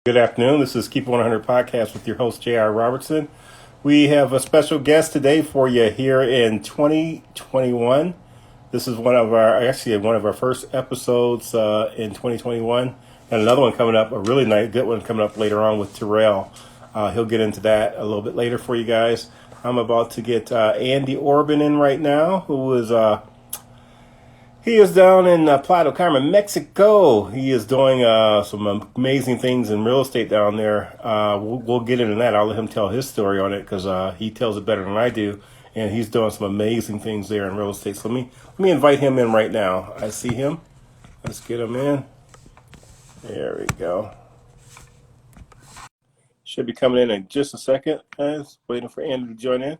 Good afternoon. This is Keep It 100 Podcast with your host, J.R. Robertson. We have a special guest today for you here in 2021. This is one of our first episodes in 2021. And another one coming up, a really nice, good one coming up later on with Terrell. He'll get into that a little bit later for you guys. I'm about to get Andy Obregon in right now, he is down in Playa del Carmen, Mexico. He is doing some amazing things in real estate down there. We'll get into that. I'll let him tell his story on it because he tells it better than I do. And he's doing some amazing things there in real estate. So let me invite him in right now. I see him. Let's get him in. There we go. Should be coming in just a second, guys. Waiting for Andy to join in.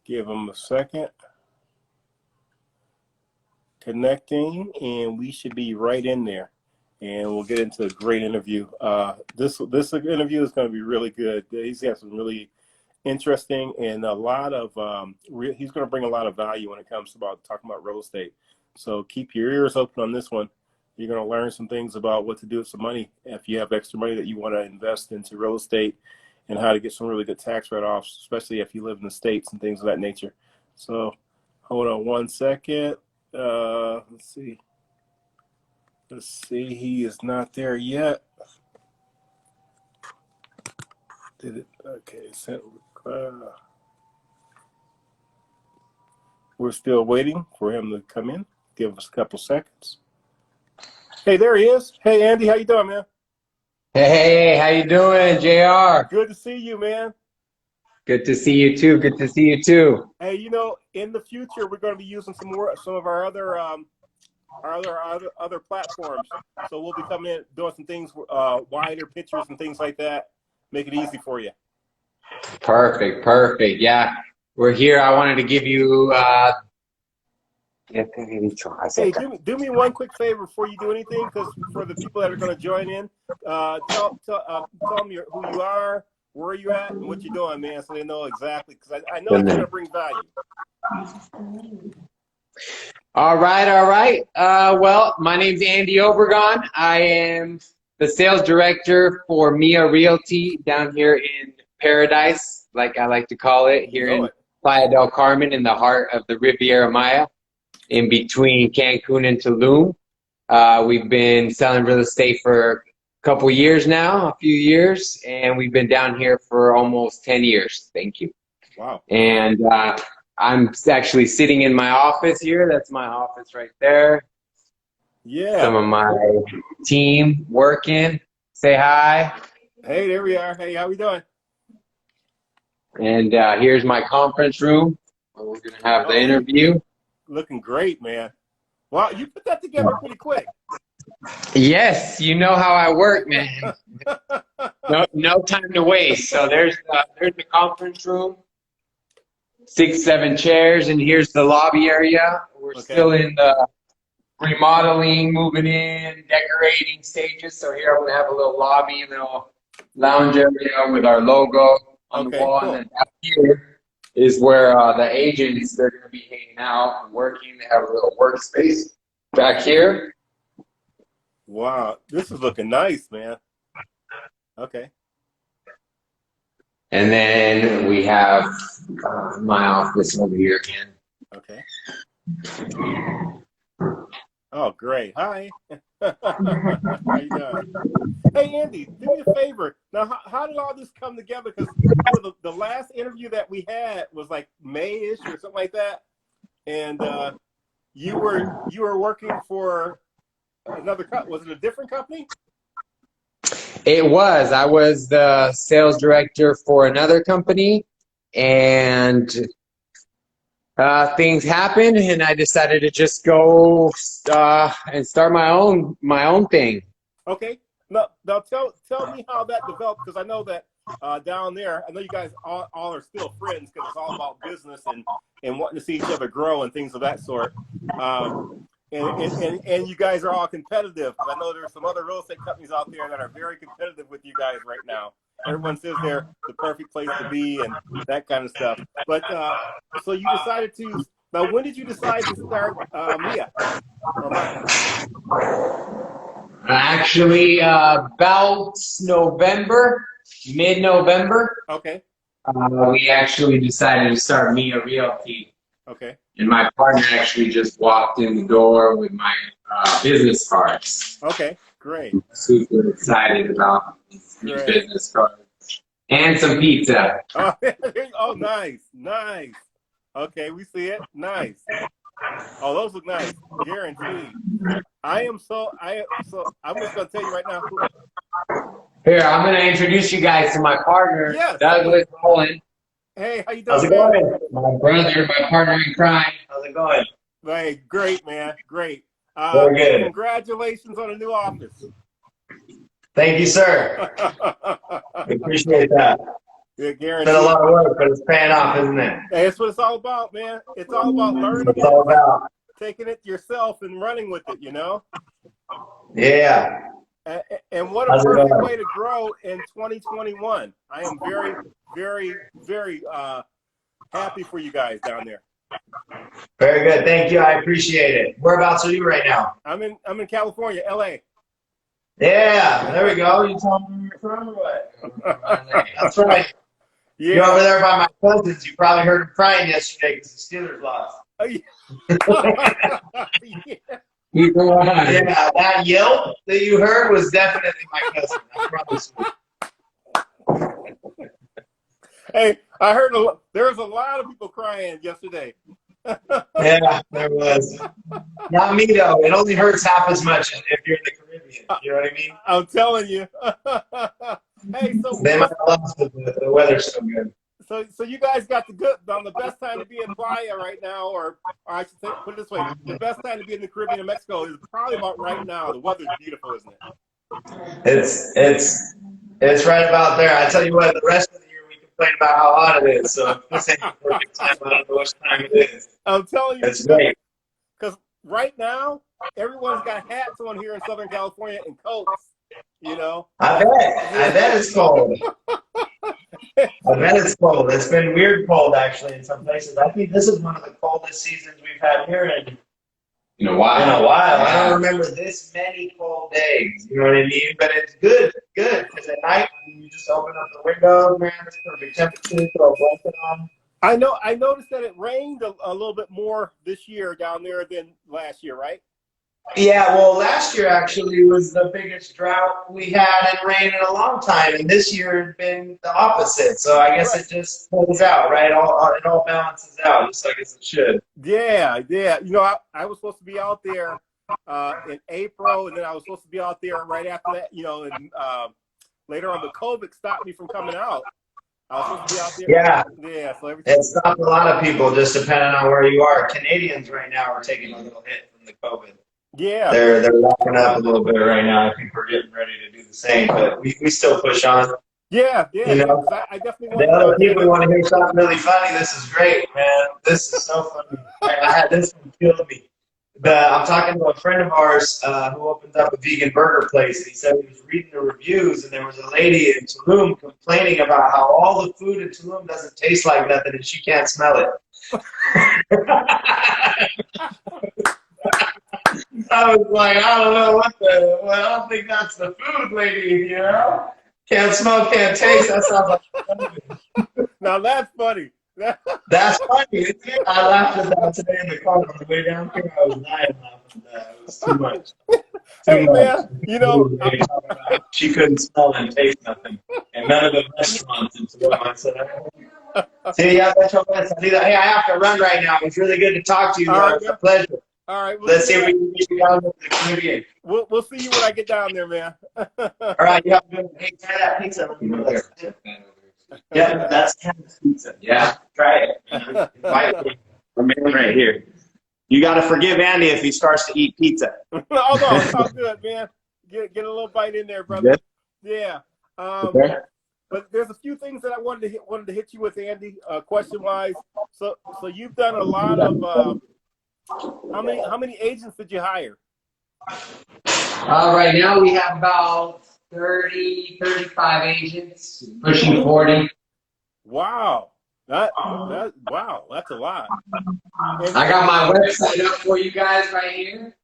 Give him a second. Connecting, and we should be right in there, and we'll get into a great interview. This interview is going to be really good. He's got some really interesting and a lot of he's going to bring a lot of value when it comes to talking about real estate. So keep your ears open on this one. You're going to learn some things about what to do with some money if you have extra money that you want to invest into real estate, and how to get some really good tax write-offs, especially if you live in the States and things of that nature. So hold on one second. Let's see. He is not there yet. Did it? Okay. We're still waiting for him to come in. Give us a couple seconds. Hey, there he is. Hey, Andy, how you doing, man? Hey, how you doing, JR? Good to see you, man. Good to see you too. Good to see you too. Hey, in the future, we're going to be using some of our other platforms. So we'll be coming in, doing some things, wider pictures and things like that. Make it easy for you. Perfect. Yeah, we're here. I wanted to give you. Hey, do me one quick favor before you do anything, because for the people that are going to join in, tell them who you are, where you at, and what you're doing, man, so they know exactly, because I know it's going to bring value. All right. Well, my name's Andy Obregon. I am the sales director for Mia Realty down here in Paradise, like I like to call it, here in Playa del Carmen, in the heart of the Riviera Maya, in between Cancun and Tulum. We've been selling real estate for couple years now, a few years, and we've been down here for almost 10 years. Thank you. Wow. And I'm actually sitting in my office here. That's my office right there. Yeah. Some of my team working. Say hi. Hey, there we are. Hey, how we doing? And here's my conference room where we're going to have the interview. Looking great, man. Wow, you put that together pretty quick. Yes, you know how I work, man. No time to waste. So there's the conference room, 6-7 chairs, and here's the lobby area. We're still in the remodeling, moving in, decorating stages. So here I'm gonna have a little lobby, a little lounge area with our logo on the wall, and then out here is where the agents, they're gonna be hanging out and working. They have a little workspace back here. Wow, this is looking nice, man. Okay. And then we have my office over here again. Okay. Oh, great. Hi. How you doing? Hey, Andy, do me a favor. Now, how did all this come together? Because the last interview that we had was like May-ish or something like that. And you were working for another company. Was it a different company? It was. I was the sales director for another company, and things happened, and I decided to just go and start my own thing. Okay. Now tell me how that developed, because I know that down there, I know you guys all are still friends, because it's all about business and wanting to see each other grow and things of that sort. And you guys are all competitive. I know there's some other real estate companies out there that are very competitive with you guys right now. Everyone says they're the perfect place to be and that kind of stuff. But so you decided to. Now, when did you decide to start Mia? Actually, about November, mid-November, Okay. we actually decided to start Mia Realty. Okay. And my partner actually just walked in the door with my business cards. Okay. Great. Super excited about these new Great. business cards. And some pizza. Oh, oh, nice. Nice. Okay, we see it. Nice. Oh, those look nice. Guaranteed. I'm just gonna tell you right now. Here, I'm going to introduce you guys to my partner, Yes. Douglas Nolan. Hey, how you doing? How's it going? My brother, my partner in crime. How's it going? Hey, great, man. Great. Very good. Congratulations on the new office. Thank you, sir. We appreciate that. Yeah, It's guaranteed. been a lot of work, but it's paying off, isn't it? Hey, that's what it's all about, man. It's all about learning That's what it's all about. taking it yourself and running with it, you know? Yeah. And what a perfect way to grow in 2021. I am very, very, very happy for you guys down there. Very good. Thank you. I appreciate it. Whereabouts are you right now? I'm in California, LA. Yeah. There we go. You told me where you're from or what? That's right. Yeah. You're over there by my cousins. You probably heard them crying yesterday because the Steelers lost. Yeah. Yeah, that yelp that you heard was definitely my cousin. I promise you. Hey, I heard there was a lot of people crying yesterday. Yeah, there was. Not me though. It only hurts half as much if you're in the Caribbean. You know what I mean? I'm telling you. Hey, so they might have lost the weather's so good. So you guys got the best time to be in Playa right now, or I should say, put it this way: the best time to be in the Caribbean and Mexico is probably about right now. The weather's beautiful, isn't it? It's right about there. I tell you what, the rest of the year we complain about how hot it is. So if this ain't the perfect time, I don't know what time it is. I'm telling you, it's great. Because right now everyone's got hats on here in Southern California and coats. You know. I bet it's cold. I bet it's cold. It's been weird cold, actually, in some places. I think this is one of the coldest seasons we've had here in a while. I don't remember this many cold days. You know what I mean? But it's good, because at night, you just open up the window, man, it's perfect temperature, throw a blanket on. I noticed that it rained a little bit more this year down there than last year, right? Yeah, well, last year actually was the biggest drought we had in rain in a long time, and this year has been the opposite. So I guess it just pulls out, right? It all balances out, just like it should. Yeah. You know, I was supposed to be out there in April, and then I was supposed to be out there right after that. You know, and later on, the COVID stopped me from coming out. I was supposed to be out there. Yeah. So it stopped a lot of people, just depending on where you are. Canadians right now are taking a little hit from the COVID. Yeah, they're wrapping up a little bit right now. I think we're getting ready to do the same, but we still push on. Yeah. You know, I definitely want the other people want to hear something really funny. This is great, man. This is so funny. I had this one killed me. I'm talking to a friend of ours who opened up a vegan burger place, and he said he was reading the reviews, and there was a lady in Tulum complaining about how all the food in Tulum doesn't taste like nothing, and she can't smell it. I was like, I don't know well, I don't think that's the food, lady, you know? Can't smell, can't taste. That sounds like Now that's funny. That's funny. I laughed at that today in the car on the way down here. I was dying laughing at that. It was too much. Man, you know, she couldn't smell and taste nothing. And none of the restaurants in Tulum. I said, see, yeah, that's what I do that. Hey, I have to run right now. It's really good to talk to you. It's a pleasure. All right. Let's see if we can get you down to the Caribbean. We'll see you when I get down there, man. All right. You have a good. Hey, try that pizza. Yeah, that's kind of pizza. Yeah, try it. Remain right here. You got to forgive Andy if he starts to eat pizza. Oh no, it's all good, man. Get a little bite in there, brother. Yeah. Okay. But there's a few things that I wanted to hit you with, Andy. Question wise, so you've done a lot of. How many agents did you hire? Right now we have about 35 agents, pushing 40. Wow. That's a lot. I got my website up for you guys right here.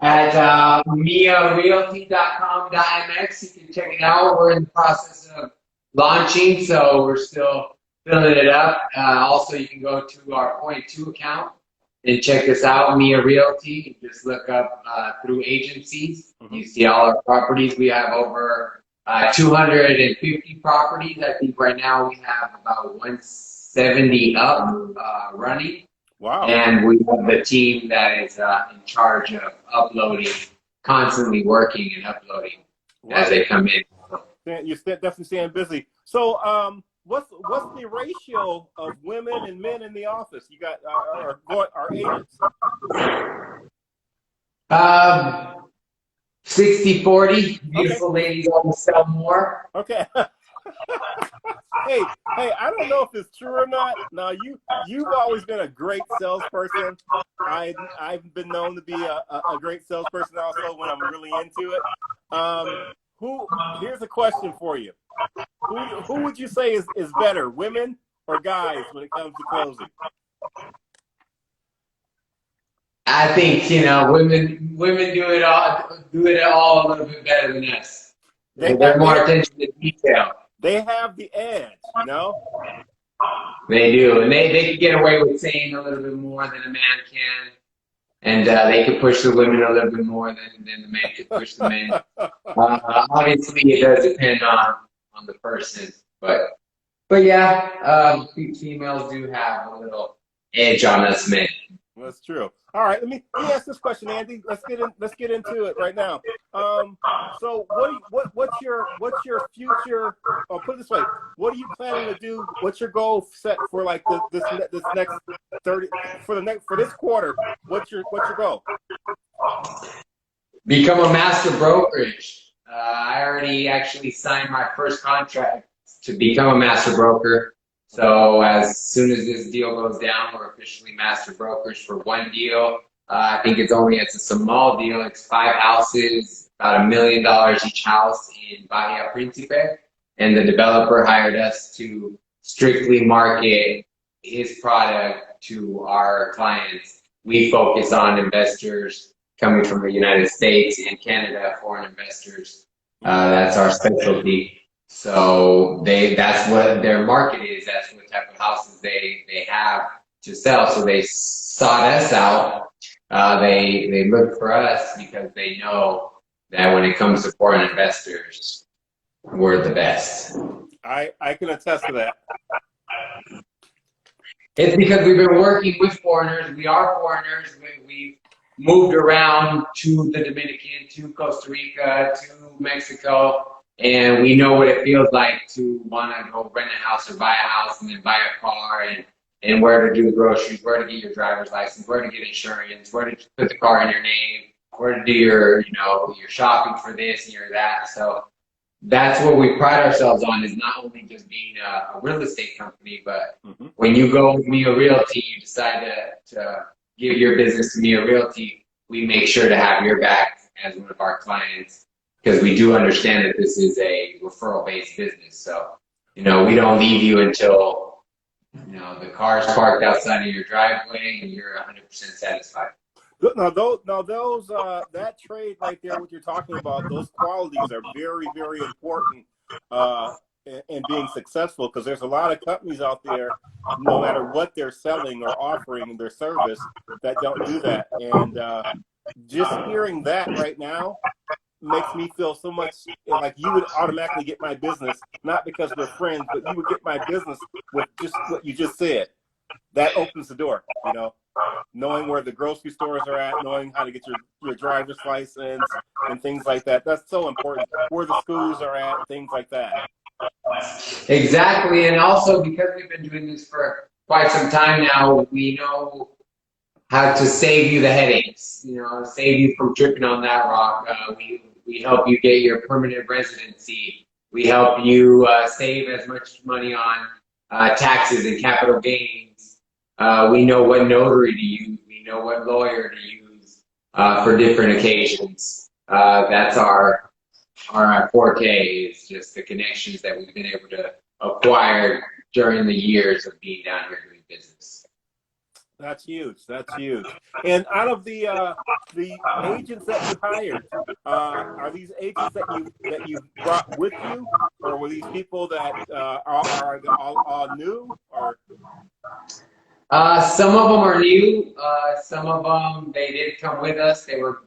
at miarealty.com.mx. You can check it out. We're in the process of launching, so we're still filling it up. Also, you can go to our Point 2 account and check us out, Mia Realty. Just look up through agencies. You see all our properties. We have over 250 properties. I think right now we have about 170 up running. Wow. And we have the team that is in charge of uploading, constantly working and uploading as they come in. You're definitely staying busy. So, what's the ratio of women and men in the office? You got our agents. 60-40. Beautiful ladies always sell more. Okay. Hey, I don't know if it's true or not. Now, you've always been a great salesperson. I've been known to be a great salesperson also when I'm really into it. Here's a question for you. Who would you say is better, women or guys, when it comes to closing? I think, women do it all a little bit better than us. They're more attention to detail. They have the edge, They do, and they can get away with saying a little bit more than a man can, and they can push the women a little bit more than the man can push the men. Obviously, it does depend on the person, but yeah, females do have a little edge on us men. That's true. All right, let me ask this question, Andy. Let's get into it right now. So what's your future? I'll put it this way: what are you planning to do? What's your goal set for like this next 30 for this quarter? What's your goal? Become a master brokerage. I already actually signed my first contract to become a master broker. So as soon as this deal goes down, we're officially master brokers for one deal. I think it's a small deal. It's 5 houses, about $1 million each house in Bahia Principe. And the developer hired us to strictly market his product to our clients. We focus on investors coming from the United States and Canada, foreign investors. That's our specialty. So that's what their market is. That's what type of houses they have to sell. So they sought us out. They look for us because they know that when it comes to foreign investors, we're the best. I can attest to that. It's because we've been working with foreigners. We are foreigners. We've moved around to the Dominican, to Costa Rica, to Mexico. And we know what it feels like to want to go rent a house or buy a house and then buy a car and where to do the groceries, where to get your driver's license, where to get insurance, where to put the car in your name, where to do your shopping for this and your that. So that's what we pride ourselves on, is not only just being a real estate company, but when you go with Mia Realty, you decide to give your business to Mia Realty, we make sure to have your back as one of our clients. Because we do understand that this is a referral-based business. So, we don't leave you until, the car's parked outside of your driveway and you're 100% satisfied. Now those that trade right there, what you're talking about, those qualities are very, very important in being successful, because there's a lot of companies out there, no matter what they're selling or offering their service, that don't do that. And just hearing that right now makes me feel so much like you would automatically get my business, not because we're friends, but you would get my business with just what you just said. That opens the door, knowing where the grocery stores are at, knowing how to get your driver's license and things like that. That's so important. Where the schools are at, things like that. Exactly. And also, because we've been doing this for quite some time now, we know how to save you the headaches, save you from tripping on that rock. We help you get your permanent residency. We help you save as much money on taxes and capital gains. We know what notary to use. We know what lawyer to use for different occasions. That's our forte, is just the connections that we've been able to acquire during the years of being down here doing business. That's huge. That's huge. And out of the agents that you hired, are these agents that you brought with you, or were these people that are all new? Or Some of them are new. Some of them, they did come with us. They were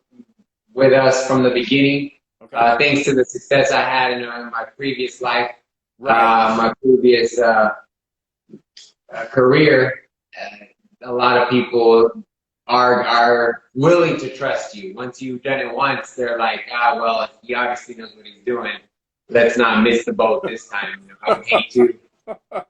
with us from the beginning. okay, Thanks to the success I had in my previous life, right, my previous career, a lot of people are willing to trust you. Once you've done it once, they're like, well, he obviously knows what he's doing. Let's not miss the boat this time. You know,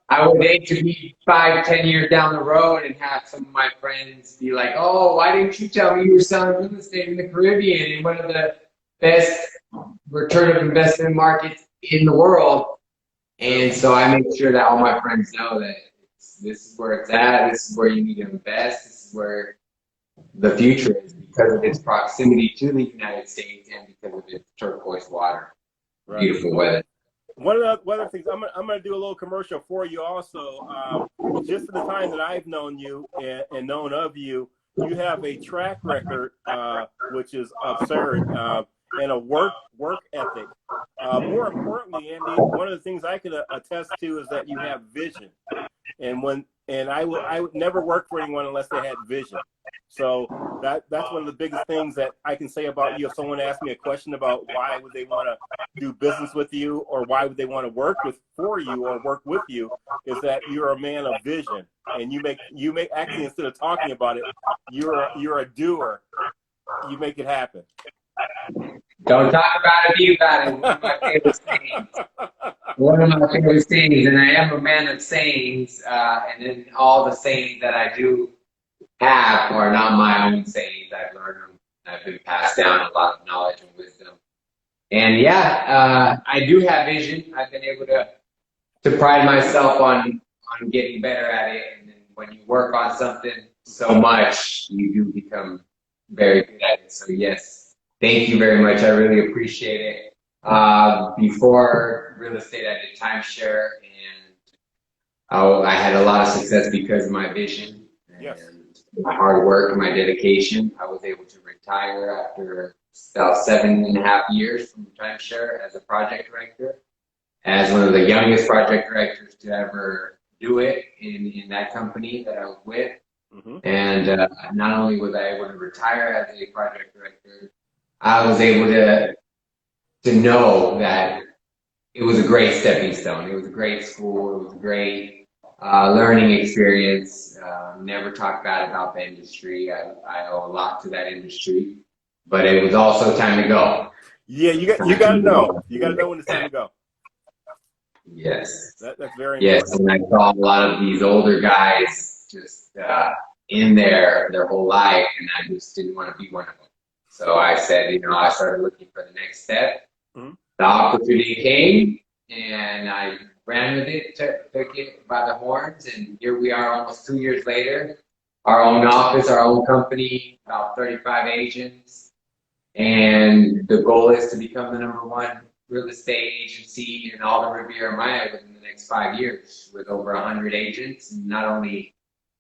I would hate to be 5, 10 years down the road and have some of my friends be like, oh, why didn't you tell me you were selling real estate in the Caribbean in one of the best return of investment markets in the world? And so I make sure that all my friends know that this is where it's at, this is where you need to invest, this is where the future is because of its proximity to the United States and because of its turquoise water, right. beautiful weather. One of the other things, I'm gonna do a little commercial for you also. Just in the time that I've known you and known of you, you have a track record which is absurd, and a work ethic. More importantly, Andy, one of the things I can attest to is that you have vision. And I would never work for anyone unless they had vision. So that's one of the biggest things that I can say about you. If someone asks me a question about why would they want to do business with you, or why would they want to work for you or work with you, is that you're a man of vision, and you make actually, instead of talking about it, you're a doer. You make it happen. Don't talk about it, be about it. One of my favorite sayings. One of my favorite sayings, and I am a man of sayings, and then all the sayings that I do have are not my own sayings. I've learned them. I've been passed down a lot of knowledge and wisdom. And yeah, I do have vision. I've been able to pride myself on getting better at it. And then when you work on something so much, you do become very good at it. So yes, thank you very much. I really appreciate it. Before real estate, I did timeshare, and I had a lot of success because of my vision Yes. and my hard work and my dedication. I was able to retire after about 7.5 years from timeshare as a project director, as one of the youngest project directors to ever do it in that company that I was with. Mm-hmm. And not only was I able to retire as a project director, I was able to know that it was a great stepping stone. It was a great school. It was a great learning experience. Never talk bad about the industry. I owe a lot to that industry, but it was also time to go. Yeah, you got to know. You got to know when it's time to go. Yes. That's very yes, important. and I saw a lot of these older guys just in there their whole life, and I just didn't want to be one of them. So I said, I started looking for the next step. Mm-hmm. The opportunity came, and I ran with it, took it by the horns, and here we are almost 2 years later. Our own office, our own company, about 35 agents, and the goal is to become the #1 real estate agency in all the Riviera Maya within the next 5 years, with over 100 agents, and not only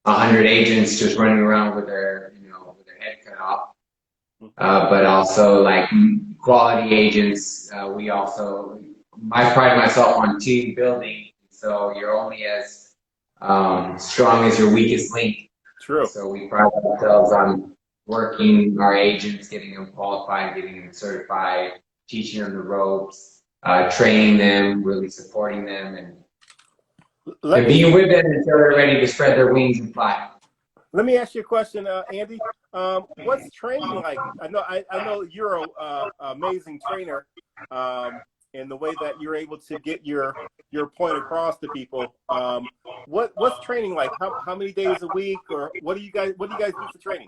100 agents just running around with their head cut off, but also like quality agents. I pride myself on team building, so you're only as strong as your weakest link. True. So we pride ourselves on working our agents, getting them qualified, getting them certified, teaching them the ropes, training them, really supporting them, and being with them until they're ready to spread their wings and fly. Let me ask you a question, Andy. What's training like? I know you're an amazing trainer, in the way that you're able to get your point across to people. What's training like? How many days a week, or what do you guys do for training?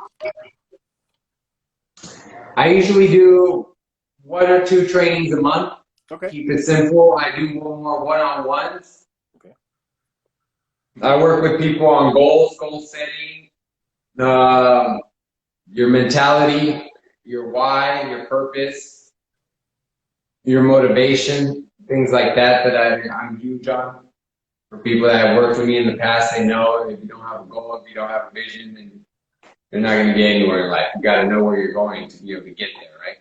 I usually do 1 or 2 trainings a month. Okay. Keep it simple. I do more one-on-ones. Okay. I work with people on goal setting, your mentality, your why, your purpose, your motivation, things like that I'm huge on. For people that have worked with me in the past, they know if you don't have a goal, if you don't have a vision, then you're not going to get anywhere in life. You got to know where you're going to be able to get there, right?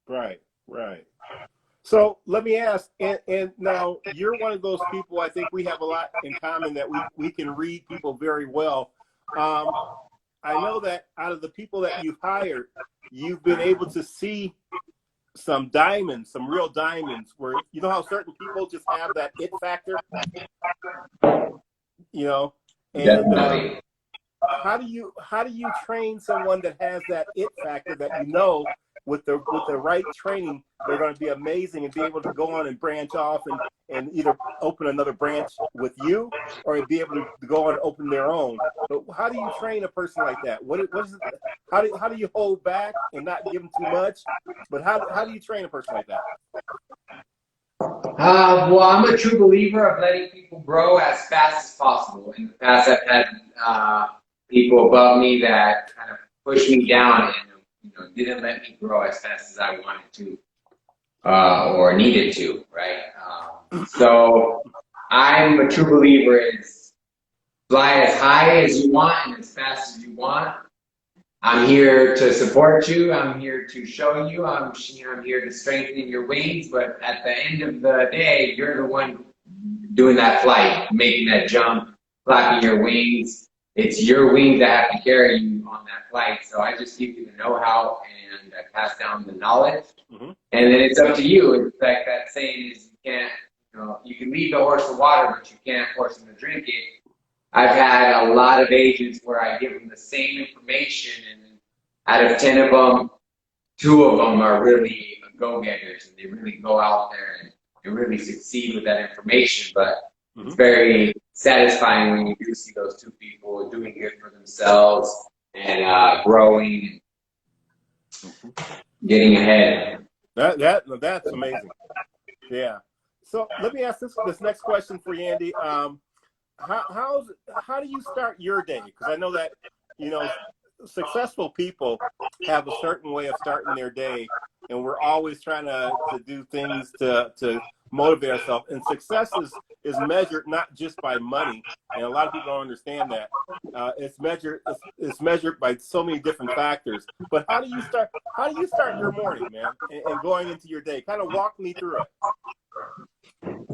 Right, right. So let me ask, and now you're one of those people, I think we have a lot in common that we can read people very well. I know that out of the people that you've hired, you've been able to see some diamonds, some real diamonds, where you know how certain people just have that it factor, you know, and Definitely. how do you train someone that has that it factor that you know with the right training they're going to be amazing and be able to go on and branch off and either open another branch with you or be able to go on and open their own. But how do you train a person like that? What is it, how do you hold back and not give them too much? But how do you train a person like that? Well, I'm a true believer of letting people grow as fast as possible. In the past, I've had people above me that kind of pushed me down and didn't let me grow as fast as I wanted to or needed to, right? So I'm a true believer in fly as high as you want and as fast as you want. I'm here to support you. I'm here to show you. I'm here to strengthen your wings. But at the end of the day, you're the one doing that flight, making that jump, flapping your wings. It's your wings that have to carry you on that flight. So I just give you the know-how and I pass down the knowledge. Mm-hmm. And then it's up to you. It's like that saying is you can lead the horse to water, but you can't force him to drink it. I've had a lot of agents where I give them the same information, and out of 10 of them, 2 of them are really go-getters, and they really go out there and really succeed with that information. But it's very satisfying when you do see those 2 people doing good for themselves and growing, getting ahead. That's amazing. Yeah. So let me ask this next question for you, Andy. How do you start your day? Because I know that successful people have a certain way of starting their day, and we're always trying to do things to motivate ourselves. And success is measured not just by money, and a lot of people don't understand that. It's measured by so many different factors. But how do you start your morning, man, and going into your day? Kind of walk me through it.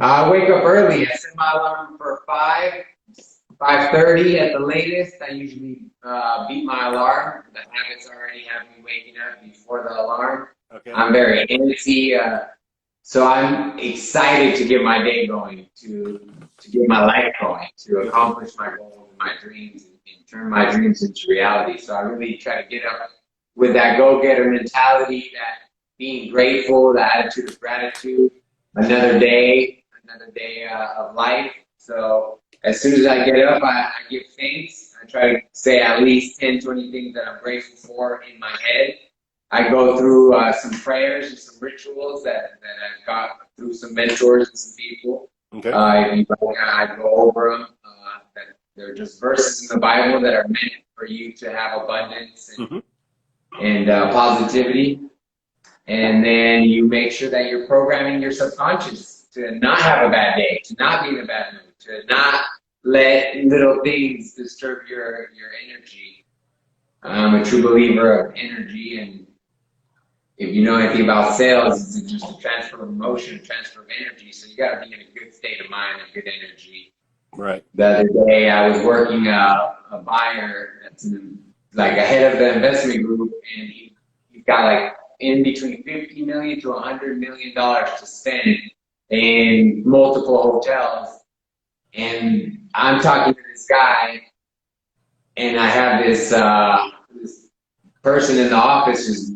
I wake up early. I set my alarm for 5:30 at the latest. I usually beat my alarm. The habits already have me waking up before the alarm. Okay. I'm very antsy, so I'm excited to get my day going, to get my life going, to accomplish my goals, my dreams, and turn my dreams into reality. So I really try to get up with that go-getter mentality, that being grateful, the attitude of gratitude. Another day of life. So as soon as I get up, I give thanks. I try to say at least 10, 20 things that I'm grateful for in my head. I go through some prayers and some rituals that I've got through some mentors and some people. Okay. I go over them. That they're just verses in the Bible that are meant for you to have abundance and positivity. And then you make sure that you're programming your subconscious to not have a bad day, to not be in a bad mood, to not let little things disturb your energy. I'm a true believer of energy, and if you know anything about sales, it's just a transfer of emotion, transfer of energy. So you got to be in a good state of mind and good energy. Right. The other day, I was working a buyer that's like a head of the investment group, and he's got like in between $50 million to $100 million to spend in multiple hotels. And I'm talking to this guy, and I have this person in the office who's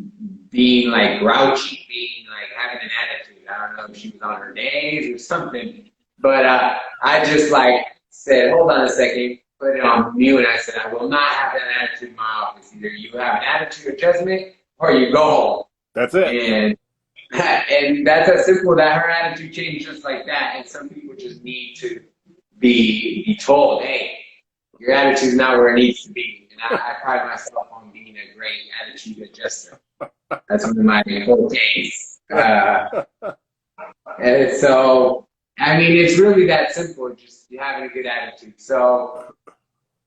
being like grouchy, being like having an attitude. I don't know if she was on her days or something, but I just like said, hold on a second, put it on mute, and I said, I will not have that attitude in my office. Either you have an attitude adjustment or you go home. That's it. And that's as simple that her attitude changed just like that. And some people just need to be told, hey, your attitude's not where it needs to be. And I pride myself on being a great attitude adjuster. That's one of my fortes. And so I mean, it's really that simple, just having a good attitude. So,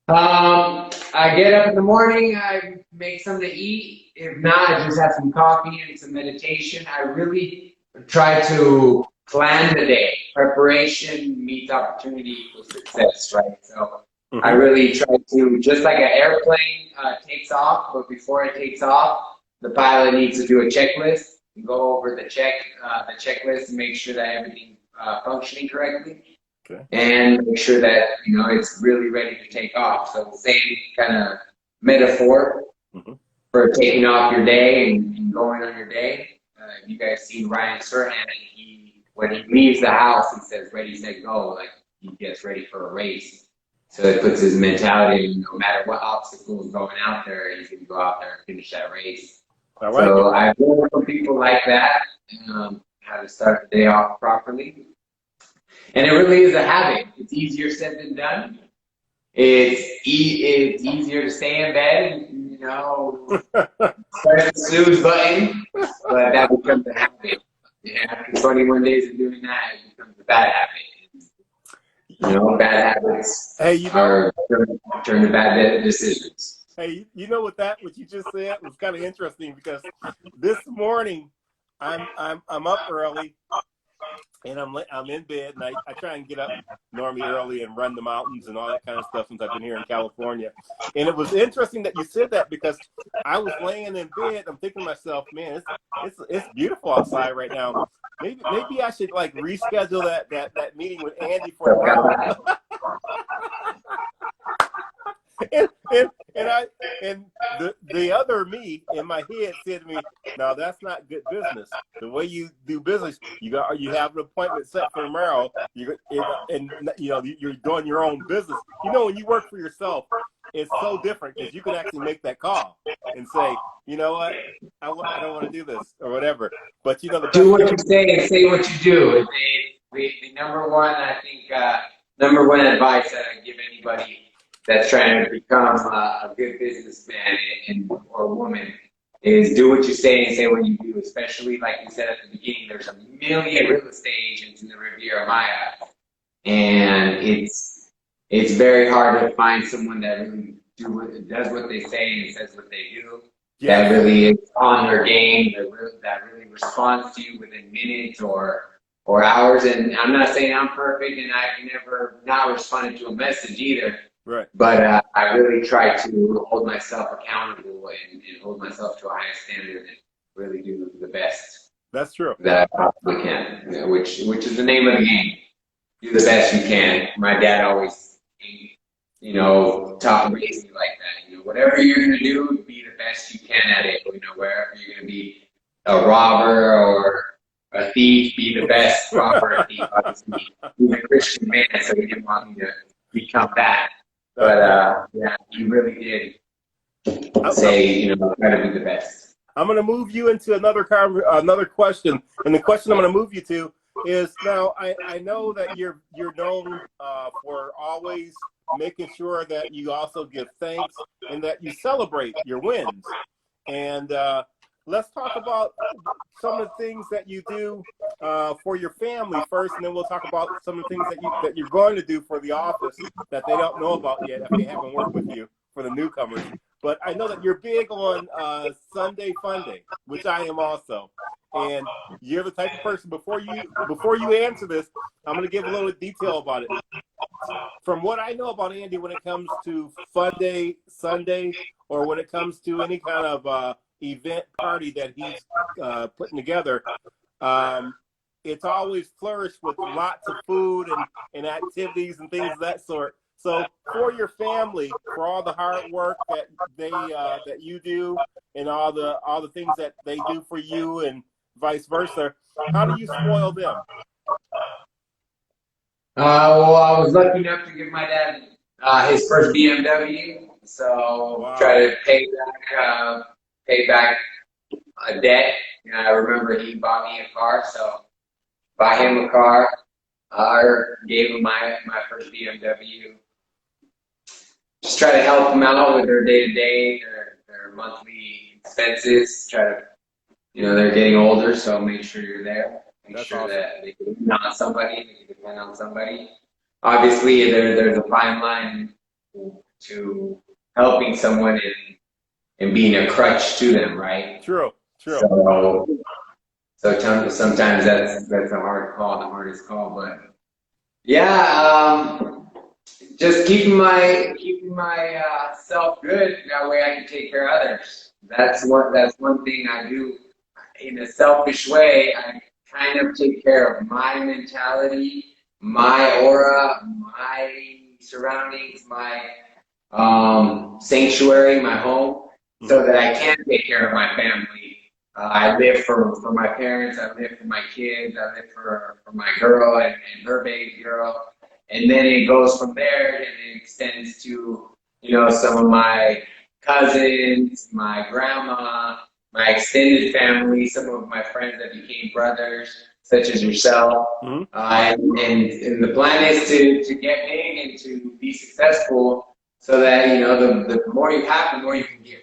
I get up in the morning, I make something to eat. If not, I just have some coffee and some meditation. I really try to plan the day. Preparation meets opportunity equals success, right? So I Mm-hmm. really try to, just like an airplane takes off, but before it takes off, the pilot needs to do a checklist and go over the checklist and make sure that everything functioning correctly Okay. and make sure that it's really ready to take off. So the same kind of metaphor Mm-hmm. for taking off your day and going on your day. You guys seen Ryan Serhant? When he leaves the house, he says "ready, set, go." Like he gets ready for a race. So it puts his mentality, no matter what obstacle is going out there, he's going to go out there and finish that race. I like it. So I've learned from people like that how to start the day off properly. And it really is a habit. It's easier said than done. It's easier to stay in bed and press the snooze button, but that becomes a habit. Yeah, after 21 days of doing that, it becomes a bad habit. Bad habits Hey, are turn to bad decisions. hey, what you just said was kind of interesting because this morning I'm up early and I'm in bed, and I try and get up normally early and run the mountains and all that kind of stuff since I've been here in California. And it was interesting that you said that because I was laying in bed. I'm thinking to myself, man, it's beautiful outside right now. Maybe I should like reschedule that meeting with Andy for tomorrow. And the other me in my head said to me, "No, that's not good business. The way you do business, you have an appointment set for tomorrow. You're doing your own business. When you work for yourself, it's so different because you can actually make that call and say, you know what, I don't want to do this or whatever. But the best Do what thing. you say and say what you do. The number one, I think, number one advice that I give anybody that's trying to become a good businessman or woman is do what you say and say what you do. Especially like you said at the beginning, there's a million real estate agents in the Riviera Maya, and it's very hard to find someone that really does what they say and says what they do. Yes. That really is on their game. That really responds to you within minutes or hours. And I'm not saying I'm perfect, and I've never not responded to a message either. Right. But I really try to hold myself accountable and hold myself to a high standard and really do the best That's true. that I possibly can, which is the name of the game. Do the best you can. My dad always, taught and raised me like that. Whatever you're going to do, be the best you can at it. Wherever you're going to be a robber or a thief, be the best robber or thief. Obviously, he's a Christian man, so he didn't want me to become that. But yeah, he really did say, try to be the best. I'm going to move you into another question, and the question I'm going to move you to is now I know that you're known for always making sure that you also give thanks and that you celebrate your wins. And let's talk about some of the things that you do for your family first, and then we'll talk about some of the things that you're going to do for the office that they don't know about yet if they haven't worked with you, for the newcomers. But I know that you're big on Sunday Fun Day, which I am also. And you're the type of person, before you answer this, I'm going to give a little detail about it. From what I know about Andy, when it comes to Fun Day Sunday, or when it comes to any kind of event party that he's putting together, it's always flourished with lots of food and activities and things of that sort. So for your family, for all the hard work that that you do and all the things that they do for you and vice versa, how do you spoil them? Well, I was lucky enough to give my dad his first BMW, so Wow. try to pay back a debt. I remember he bought me a car, so buy him a car. Gave him my first BMW. Just try to help them out with their day-to-day, their monthly expenses. Try to, they're getting older, so make sure you're there. Make That's sure awesome. that they can lean on somebody, they can depend on somebody. Obviously, there's a fine line to helping someone and being a crutch to them, right? True. So sometimes that's a hard call, the hardest call. But yeah, just keeping my self good. That way I can take care of others. That's one thing I do in a selfish way. I kind of take care of my mentality, my aura, my surroundings, my sanctuary, my home, so that I can take care of my family. I live for my parents. I live for my kids. I live for my girl and her baby girl. And then it goes from there and it extends to, some of my cousins, my grandma, my extended family, some of my friends that became brothers, such as yourself. Mm-hmm. And the plan is to get big and to be successful so that, the more you have, the more you can give.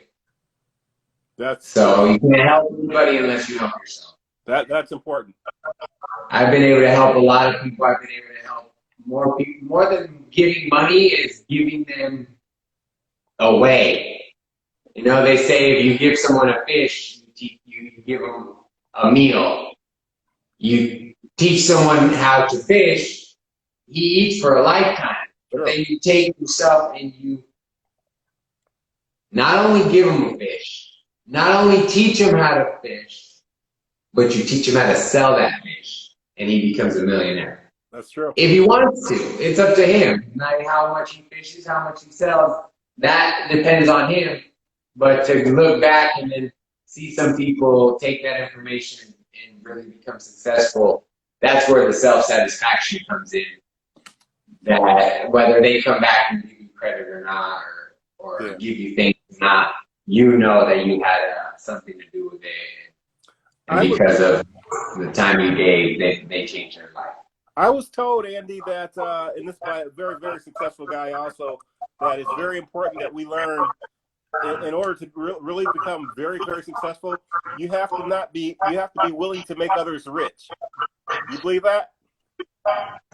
So you can't help anybody unless you help yourself. That's important. I've been able to help a lot of people. I've been able to help more people. More than giving money is giving them away. They say if you give someone a fish, you give them a meal. You teach someone how to fish, he eats for a lifetime. But then you take yourself and you not only give him a fish, not only teach him how to fish, but you teach him how to sell that fish, and he becomes a millionaire. That's true. If he wants to, it's up to him. Not how much he fishes, how much he sells, that depends on him. But to look back and then see some people take that information and really become successful, that's where the self-satisfaction comes in. That whether they come back and give you credit or not, or give you things or not, that you had something to do with it. And because of the time you gave, they changed their life. I was told, Andy, that, and this is by a very, very successful guy also, that it's very important that we learn in order to really become very, very successful, you have to be willing to make others rich. You believe that?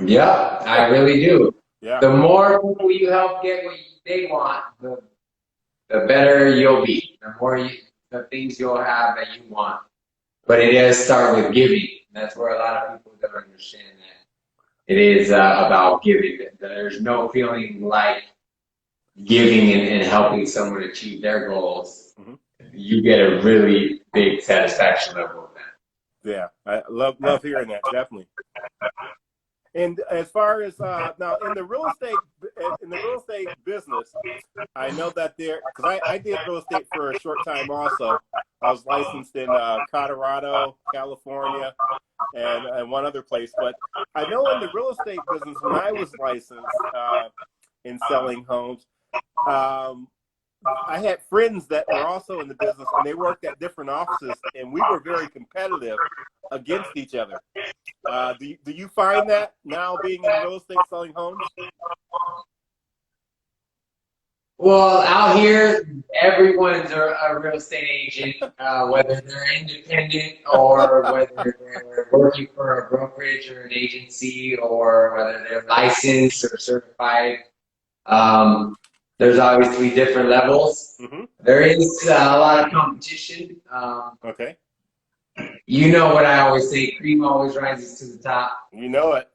Yeah, I really do. Yeah. The more people you help get what they want, the better you'll be. The things you'll have that you want. But it does start with giving. That's where a lot of people don't understand that. It is about giving. There's no feeling like giving and helping someone achieve their goals. Mm-hmm. You get a really big satisfaction level of that. Yeah, I love hearing that, definitely. And as far as now in the real estate business, I know that because I did real estate for a short time also. I was licensed in Colorado, California, and one other place. But I know in the real estate business, when I was licensed in selling homes, I had friends that were also in the business, and they worked at different offices, and we were very competitive against each other. Do you find that now being in real estate selling homes? Well, out here, everyone's a real estate agent, whether they're independent or whether they're working for a brokerage or an agency or whether they're licensed or certified. There's obviously different levels. Mm-hmm. There is a lot of competition. Okay. You know what I always say, cream always rises to the top. You know it.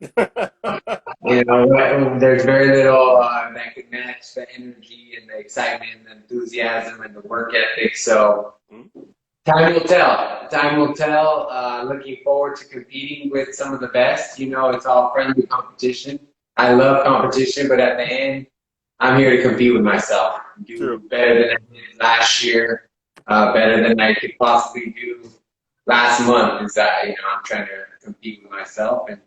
There's very little that can match the energy and the excitement and the enthusiasm and the work ethic. So time will tell. Time will tell. Looking forward to competing with some of the best. It's all friendly competition. I love competition, but at the end, I'm here to compete with myself. Do better than I did last year, better than I could possibly do last month. Is that I'm trying to compete with myself, and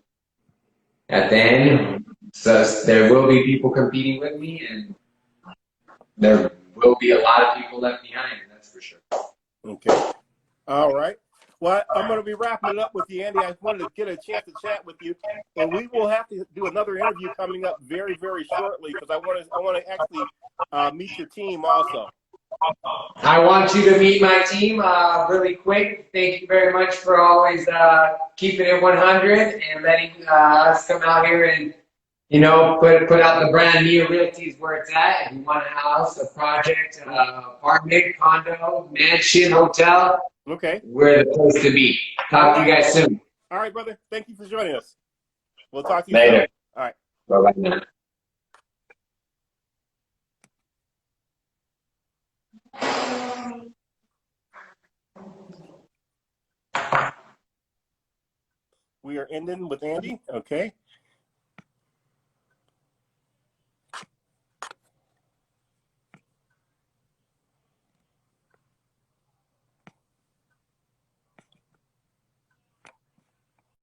at the end, so there will be people competing with me, and there will be a lot of people left behind. That's for sure. Okay. All right. Well, I'm going to be wrapping it up with you, Andy. I wanted to get a chance to chat with you, and we will have to do another interview coming up very, very shortly because I want to actually meet your team also. I want you to meet my team really quick. Thank you very much for always keeping it 100 and letting us come out here and put out the brand new Realty's where it's at. If you want a house, a project, apartment, condo, mansion, hotel, Okay. we're the place to be. Talk to you guys soon. All right, brother. Thank you for joining us. We'll talk to you Later. soon. All right. Bye-bye now. We are ending with Andy. Okay.